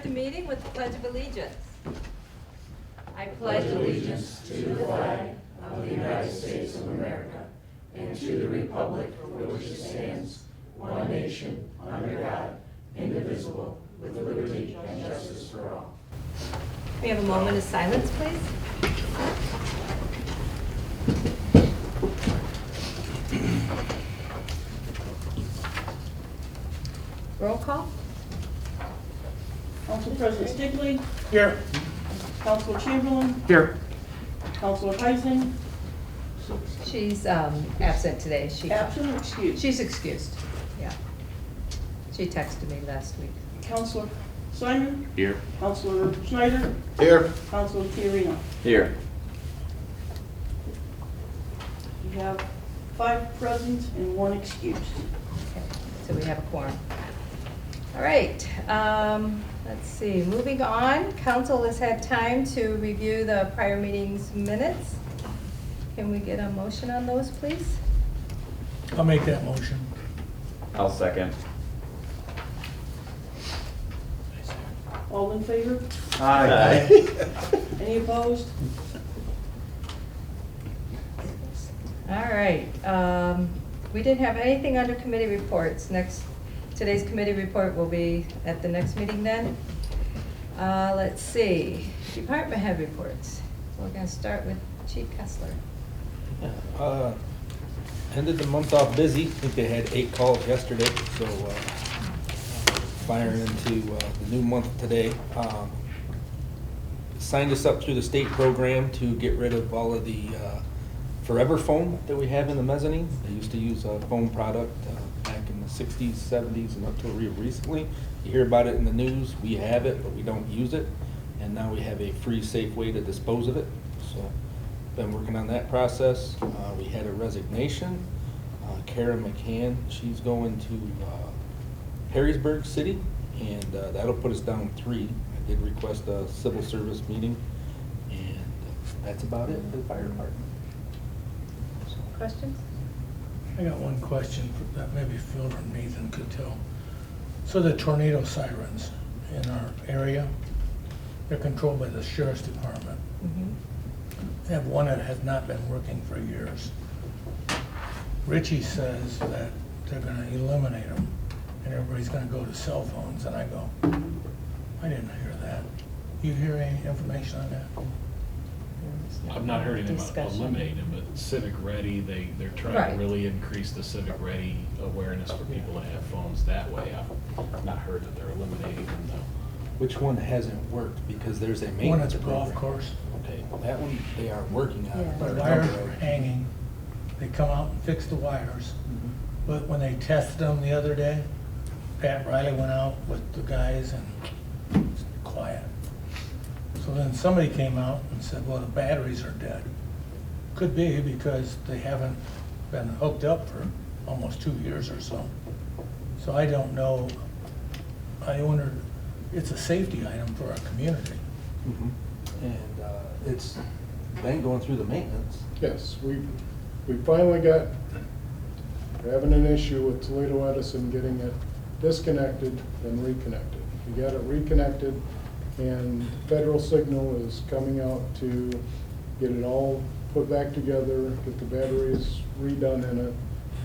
the meeting with the Pledge of Allegiance. I Pledge allegiance to the flag of the United States of America and to the republic for which it stands, one nation, under God, indivisible, with liberty and justice for all. We have a moment of silence, please. Roll call. Council President Stigley, Here. Councilor Chamberlain, Here. Councilor Heising, She's absent today. absent or excused? She's excused. Yeah. She texted me last week. Councilor Simon, Here. Councilor Schneider, Here. Councilor Tiarena. Here. You have 5 present and 1 excused. Okay, so we have a quorum. All right, let's see, moving on. Council has had time to review the prior meeting's minutes. Can we get a motion on those, please? I'll make that motion. I'll second. All in favor? Aye. Any opposed? All right, we didn't have anything under committee reports. Today's committee report will be at the next meeting then. Let's see, department head reports. We're gonna start with Chief Kessler. Ended the month off busy. I think they had 8 calls yesterday, so firing into the new month today. Signed us up through the state program to get rid of all of the forever foam that we have in the mezzanine. They used to use a foam product back in the 60s, 70s, and up till real recently. You hear about it in the news. We have it, but we don't use it. And now we have a free, safe way to dispose of it. So been working on that process. We had a resignation. Kara McCann, she's going to Harrisburg City, and that'll put us down 3. I did request a civil service meeting, and that's about it for the fire department. Questions? I got one question that maybe Phil or Nathan could tell. So the tornado sirens in our area, they're controlled by the sheriff's department. Mm-hmm. I have one that has not been working for years. Richie says that they're gonna eliminate them and everybody's gonna go to cell phones, and I go, I didn't hear that. You hear any information on that? I've not heard anything about Discussion. eliminating them, but civic ready, they're trying Right. to really increase the civic ready awareness for people that have phones that way. I've not heard that they're eliminating them though. Which one hasn't worked? Because there's a One maintenance at the golf program. course. Okay, well, that one, they are working on it. Yeah. but The it's wires temporary. were hanging. They come out and fix the wires. Mhm. But when they tested them the other day, Pat Riley went out with the guys and it's quiet. So then somebody came out and said, well, the batteries are dead. Could be because they haven't been hooked up for almost 2 years or so. So I don't know. I wondered, it's a safety item for our community. Mhm. And it's been going through the maintenance. Yes, we finally got, we're having an issue with Toledo Edison getting it disconnected and reconnected. We got it reconnected, and Federal Signal is coming out to get it all put back together, get the batteries redone in it,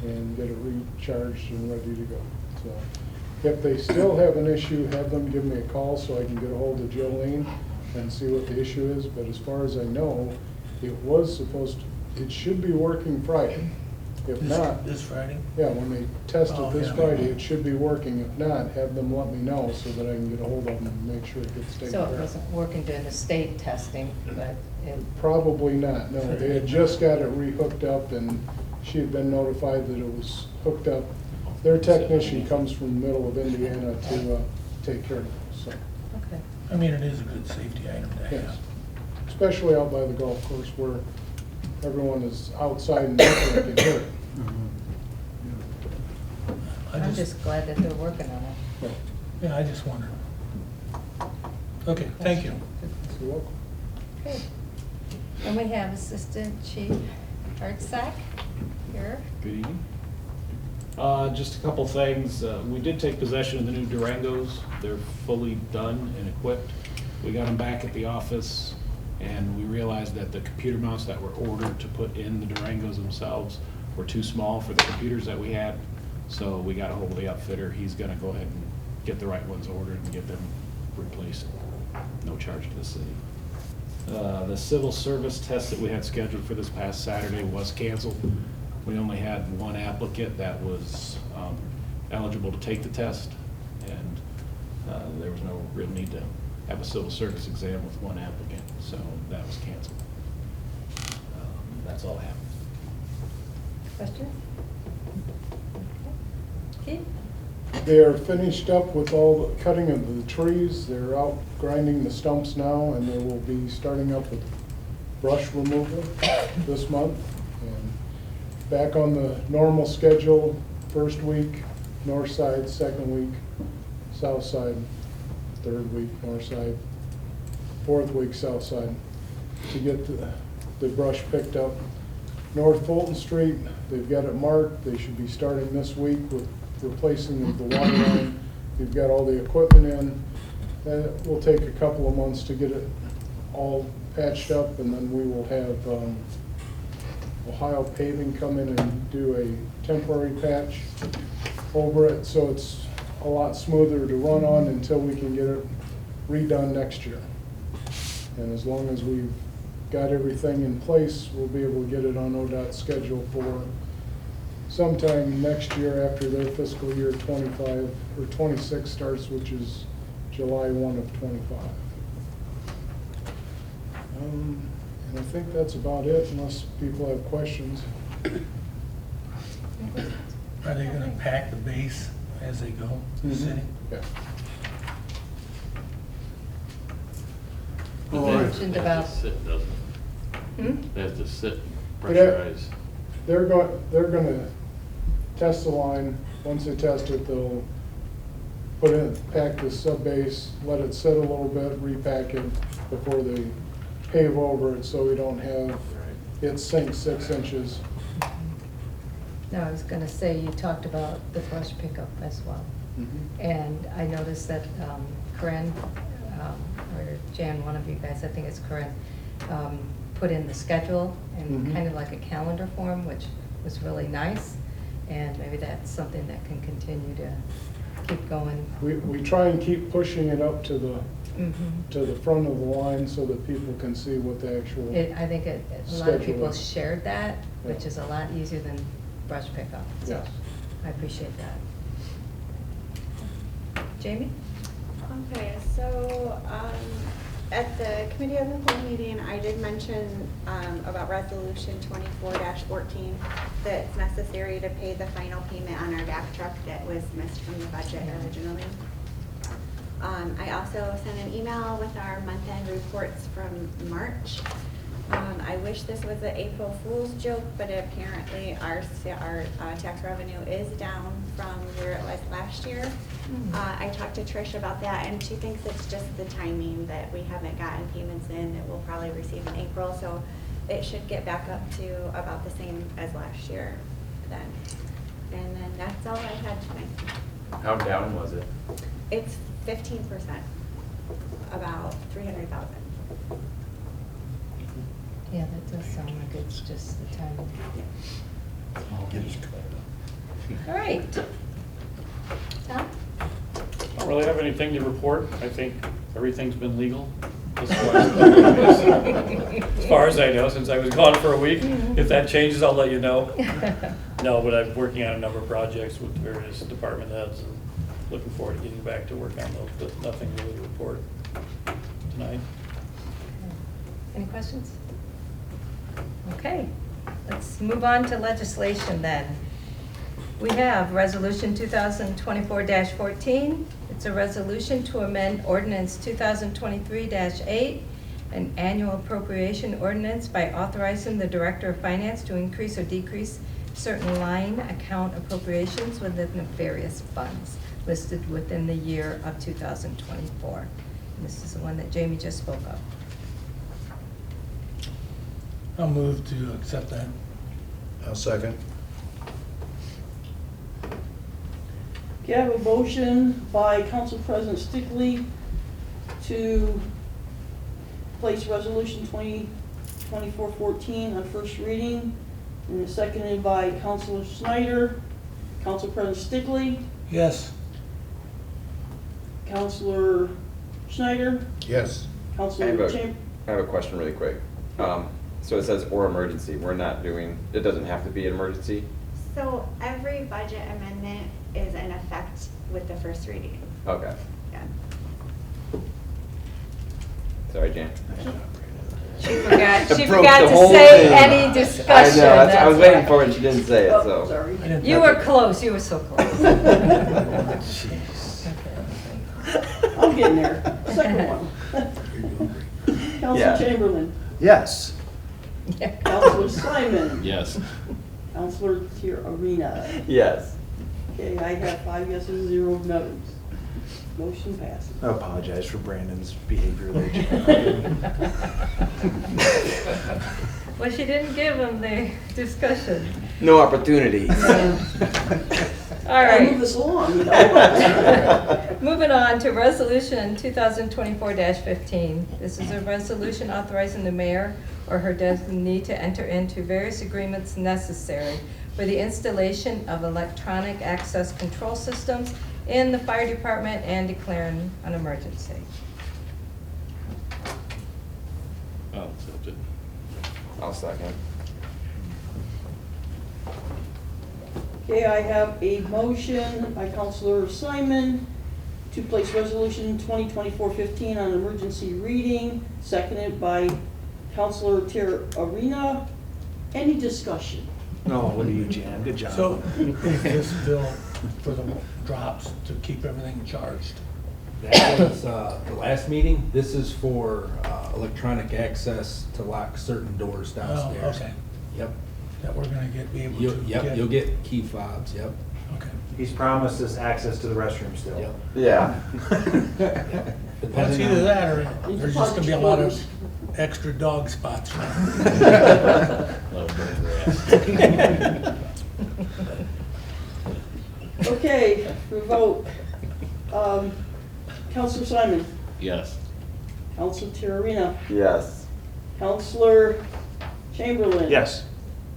and get it recharged and ready to go. So if they still have an issue, have them give me a call so I can get a hold of Jolene and see what the issue is. But as far as I know, it should be working Friday. If not, This Friday? yeah, when they test Oh, it this yeah. Friday, it should be working. If not, have them let me know so that I can get a hold of them and make sure it gets taken So care it of. wasn't working during the state testing, but it, Probably not, no. They had just got it re-hooked up, and she had been notified that it was hooked up. Their technician comes from the middle of Indiana to take care of it, so, okay. I mean, it is a good safety item to yes. have. Especially out by the golf course where everyone is outside and they can hear it. I'm just glad that they're working on it. Yeah, I just wondered. Okay, thank you. You're welcome. Okay. And we have Assistant Chief Hartsack here. Good evening. Just a couple things. We did take possession of the new Durangos. They're fully done and equipped. We got them back at the office, and we realized that the computer mounts that were ordered to put in the Durangos themselves were too small for the computers that we had. So we got a hold of the outfitter. He's gonna go ahead and get the right ones ordered and get them replaced. No charge to the city. The civil service test that we had scheduled for this past Saturday was canceled. We only had one applicant that was eligible to take the test, and there was no real need to have a civil service exam with one applicant, so that was canceled. That's all I have. Question? Keith? They are finished up with all the cutting of the trees. They're out grinding the stumps now, and they will be starting up with brush removal this month. And back on the normal schedule, first week, north side, second week, south side, third week, north side, fourth week, south side, to get the brush picked up. North Fulton Street, they've got it marked. They should be starting this week with replacing the water line. We've got all the equipment in. That will take a couple of months to get it all patched up, and then we will have Ohio Paving come in and do a temporary patch over it, so it's a lot smoother to run on until we can get it redone next year. And as long as we've got everything in place, we'll be able to get it on ODOT's schedule for sometime next year after their fiscal year 25 or 26 starts, which is July 1 of 25. And I think that's about it, unless people have questions. Are they gonna pack the base as they go to the city? Yeah. You All right. mentioned about, Sit, doesn't hmm? it? They have to sit, Yeah. pressurize. They're gonna test the line. Once they test it, they'll pack the sub base, let it sit a little bit, repack it before they pave over it, so we don't have it sink 6 inches. No, I was gonna say, you talked about the brush pickup as well. And I noticed that Corinne, or Jan, one of you guys, I think it's Corinne, put in the schedule in Mhm. kind of like a calendar form, which was really nice. And maybe that's something that can continue to keep going. We try and keep pushing it up to the Mhm. front of the line so that people can see what the actual. I think a lot of people Schedule. shared that, which Yeah. is a lot easier than brush pickup. So Yes. I appreciate that. Jamie? Okay, so at the committee of the whole meeting, I did mention about resolution 24-14 that it's necessary to pay the final payment on our DAC truck that was missed from the budget originally. I also sent an email with our month-end reports from March. I wish this was an April Fool's joke, but apparently our tax revenue is down from where it was last year. I talked to Trish about that, and she thinks it's just the timing that we haven't gotten payments in that we'll probably receive in April, so it should get back up to about the same as last year then. And then that's all I had tonight. How down was it? It's 15%, about 300,000. Yeah, that does sound like it's just the time. All right. Tom? I don't really have anything to report. I think everything's been legal. As far as I know, since I was gone for a week. If that changes, I'll let you know. No, but I'm working on a number of projects with various department heads and looking forward to getting back to work on those, but nothing really to report tonight. Any questions? Okay, let's move on to legislation then. We have Resolution 2024-14. It's a resolution to amend Ordinance 2023-8, an annual appropriation ordinance by authorizing the Director of Finance to increase or decrease certain line account appropriations within the various funds listed within the year of 2024. And this is the one that Jamie just spoke of. I'll move to accept that. I'll second. Okay, I have a motion by Council President Stickley to place Resolution 2024-14 on first reading, and it's seconded by Councilor Snyder. Council President Stickley, Yes. Councilor Schneider, Yes. Councilor Chamber. I have a question really quick. So it says or emergency, we're not doing, it doesn't have to be an emergency? So every budget amendment is in effect with the first reading. Okay, Yeah. sorry, Jan. She Broke forgot the to whole say thing. any discussion. I know, I was that's waiting why. for it, she didn't say it, Oh, so. sorry. I didn't You touch were it. close, you were so close. Jeez. I'm getting there. Second one. Councilor Yeah. Chamberlain, Yes. Councilor Simon, Yes. Councilor Tiarena. Yes. Okay, I have 5 yeses, 0 no's. Motion passes. I apologize for Brandon's behavior there, Jan. Well, she didn't give him the discussion. No opportunities. All I'll move right. this along, you know. Moving on to Resolution 2024-15. This is a resolution authorizing the mayor or her designee to enter into various agreements necessary for the installation of electronic access control systems in the fire department and declaring an emergency. I'll accept it. I'll second. Okay, I have a motion by Councilor Simon to place Resolution 2024-15 on emergency reading, seconded by Councilor Tiarena. Any discussion? No, what are you, Jan? Good job. So is this bill for the drops to keep everything charged? That was the last meeting. This is for electronic access to lock certain doors downstairs. Oh, okay. Yep. That we're gonna be able to You'll, get? yep, you'll get key fobs, yep. Okay. He's promised us access to the restroom still. Yep. Yeah. Well, it's either that or there's just gonna be a lot of extra dog spots now. Okay, we vote. Councilor Simon, Yes. Councilor Tiarena, Yes. Councilor Chamberlain. Yes.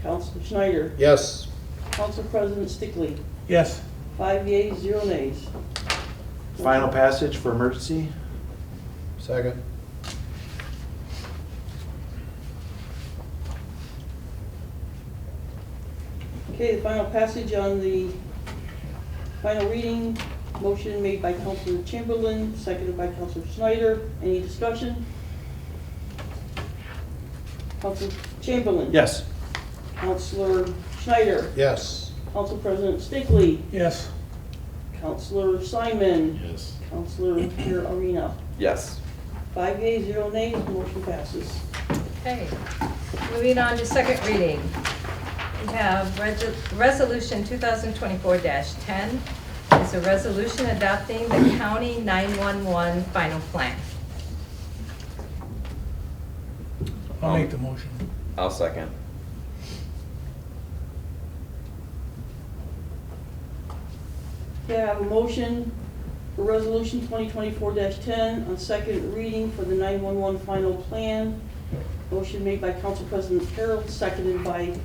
Councilor Schneider, Yes. Council President Stickley. Yes. 5 yeas, 0 nays. Final passage for emergency? Second. Okay, the final passage on the final reading, motion made by Councilor Chamberlain, seconded by Councilor Schneider. Any discussion? Councilor Chamberlain. Yes. Councilor Schneider. Yes. Council President Stickley. Yes. Councilor Simon. Yes. Councilor Tiarena. Yes. 5 yeas, 0 nays, motion passes. Okay, moving on to second reading. We have Resolution 2024-10. It's a resolution adopting the County 911 Final Plan. I'll make the motion. I'll second. Okay, I have a motion for Resolution 2024-10 on second reading for the 911 final plan. Motion made by Council President Carroll, seconded by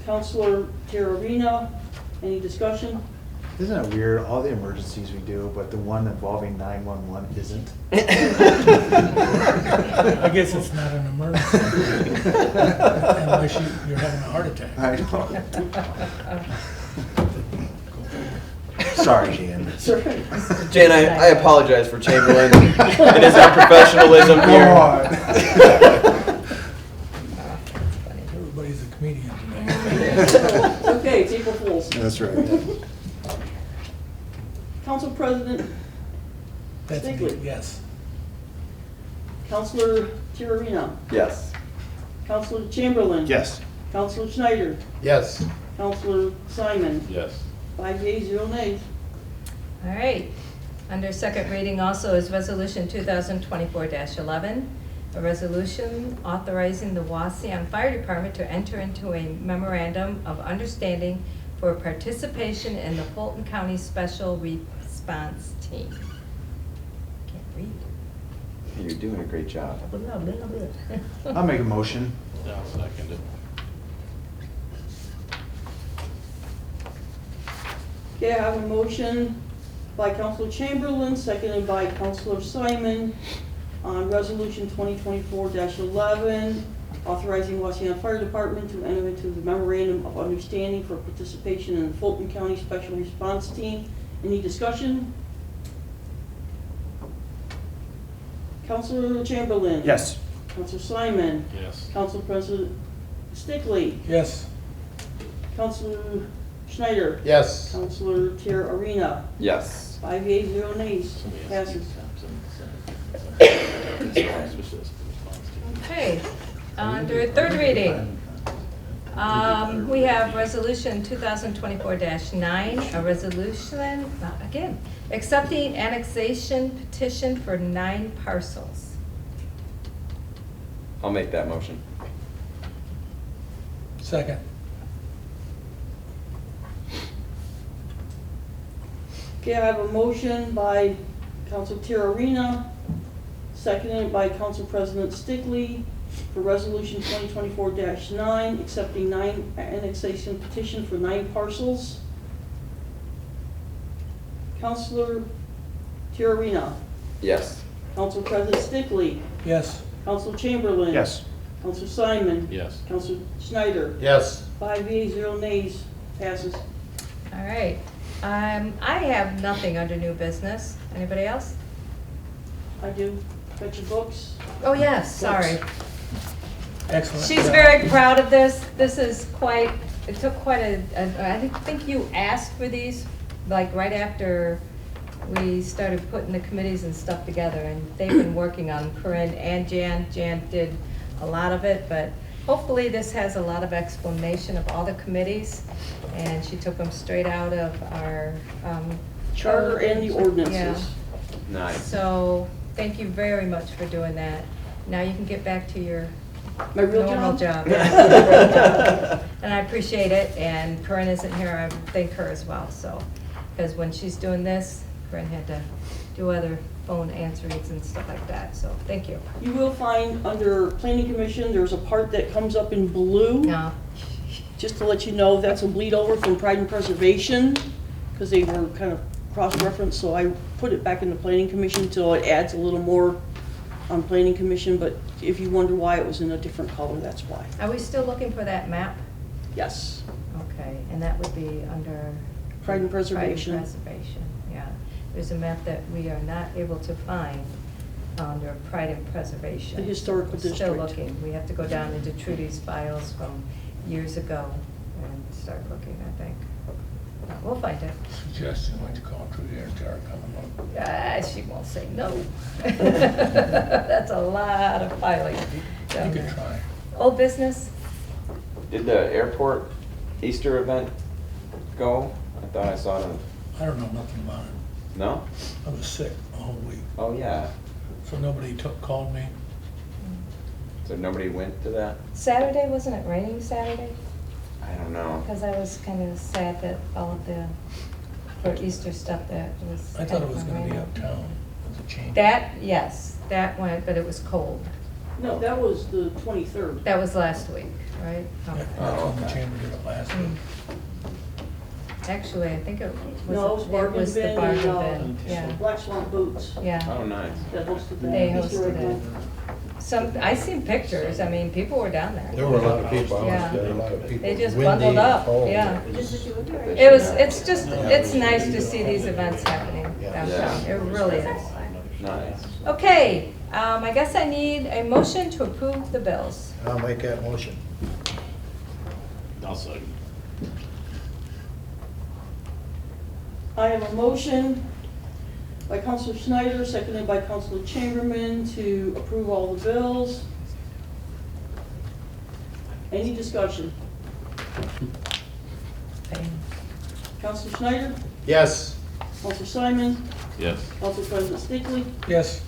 Councilor Tiarena. Any discussion? Isn't it weird, all the emergencies we do, but the one involving 911 isn't? I guess it's not an emergency. Unless you're having a heart attack. I know. Sorry, Jan. Sir? Jan, I apologize for Chamberlain and his unprofessionalism here. Everybody's a comedian tonight. Okay, April Fools. That's right. Council President That's me, Stickley. yes. Councilor Tiarena. Yes. Councilor Chamberlain. Yes. Councilor Schneider. Yes. Councilor Simon. Yes. 5 yeas, 0 nays. All right. Under second reading also is Resolution 2024-11, a resolution authorizing the Wauseon Fire Department to enter into a memorandum of understanding for participation in the Fulton County Special Response Team. Can't read. You're doing a great job. A little bit. I'll make a motion. I'll second it. Okay, I have a motion by Counselor Chamberlain, seconded by Counselor Simon on Resolution 2024-11, authorizing Wauseon Fire Department to enter into the memorandum of understanding for participation in the Fulton County Special Response Team. Any discussion? Counselor Chamberlain? Yes. Counselor Simon? Yes. Council President Stickley? Yes. Counselor Schneider? Yes. Counselor Tier Arena? Yes. 5 yeas, 0 nays, passes. Okay, under third reading, we have Resolution 2024-9, a resolution, again, accepting annexation petition for 9 parcels. I'll make that motion. Second. Okay, I have a motion by Council Tier Arena, seconded by Council President Stickley for Resolution 2024-9, accepting 9 annexation petition for 9 parcels. Councilor Tier Arena, Yes. Council President Stickley, Yes. Council Chamberlain. Yes. Council Simon. Yes. Council Schneider. Yes. 5 yeas, 0 nays, passes. All right, I have nothing under new business. Anybody else? I do. Got your books? Oh, yes, sorry. Excellent. She's job. very proud of this. This is quite, it took quite I think you asked for these, like, right after we started putting the committees and stuff together, and they've been working on Corinne and Jan. Jan did a lot of it, but hopefully this has a lot of explanation of all the committees, and she took them straight out of our Charter and the Yeah. ordinances. Nice. So, thank you very much for doing that. Now you can get back to your My real normal job? job. Yeah. And I appreciate it, and Corinne isn't here, I thank her as well, so. Because when she's doing this, Corinne had to do other phone answerings and stuff like that, so thank you. You will find under Planning Commission, there's a part that comes up in blue. Now, Just to let you know, that's a bleed over from Pride and Preservation, because they were kind of cross-referenced, so I put it back in the Planning Commission till it adds a little more on Planning Commission, but if you wonder why it was in a different color, that's why. are we still looking for that map? Yes. Okay, and that would be under? Pride and Preservation. Pride and Preservation, yeah. There's a map that we are not able to find under Pride and Preservation. The historical Still district. looking. We have to go down into Trudy's files from years ago and start looking, I think. We'll find it. Suggestion, why don't you call Trudy or Tara coming up? She won't say no. That's a lot of filing down You can there. try. Old business? Did the airport Easter event go? I thought I saw it on, I don't know nothing about it. no? I was sick the whole week, Oh, yeah. so nobody called me. So nobody went to that? Saturday, wasn't it raining Saturday? I don't know. Because I was kind of sad that all of the, for Easter stuff that was. I thought it was kind of gonna be raining. uptown, it was a change. That, yes, that went, but it was cold. No, that was the 23rd. That was last week, right? Yeah, Okay. that's when the chamber did it last Mm. week. Actually, I think it was. No, it was Bargain was the Bin Bargain and, Bin, yeah, Black Swamp Boots yeah. Oh, nice. that hosted that. They Easter hosted egg it. hunt. I seen pictures, I mean, people were down there. There were a lot of people, I Yeah. was there, a lot of people. They just Windy bundled and up, cold. yeah. It's just, it's nice to see these events happening downtown, it really is. Nice. Okay, I guess I need a motion to approve the bills. I'll make that motion. I'll second. I have a motion by Councilor Schneider, seconded by Councilor Chamberlain to approve all the bills. Any discussion? Councilor Schneider? Yes. Councilor Simon? Yes. Council President Stickley? Yes,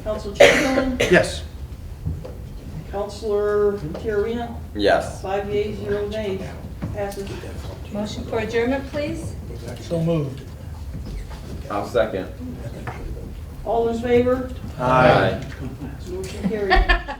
Councilor Chamberlain? Yes. Councilor Tiarena? Yes. 5 yeas, 0 nays. Passes. Motion for adjournment, please? So moved. I'll second. All in favor? Aye. Motion carried.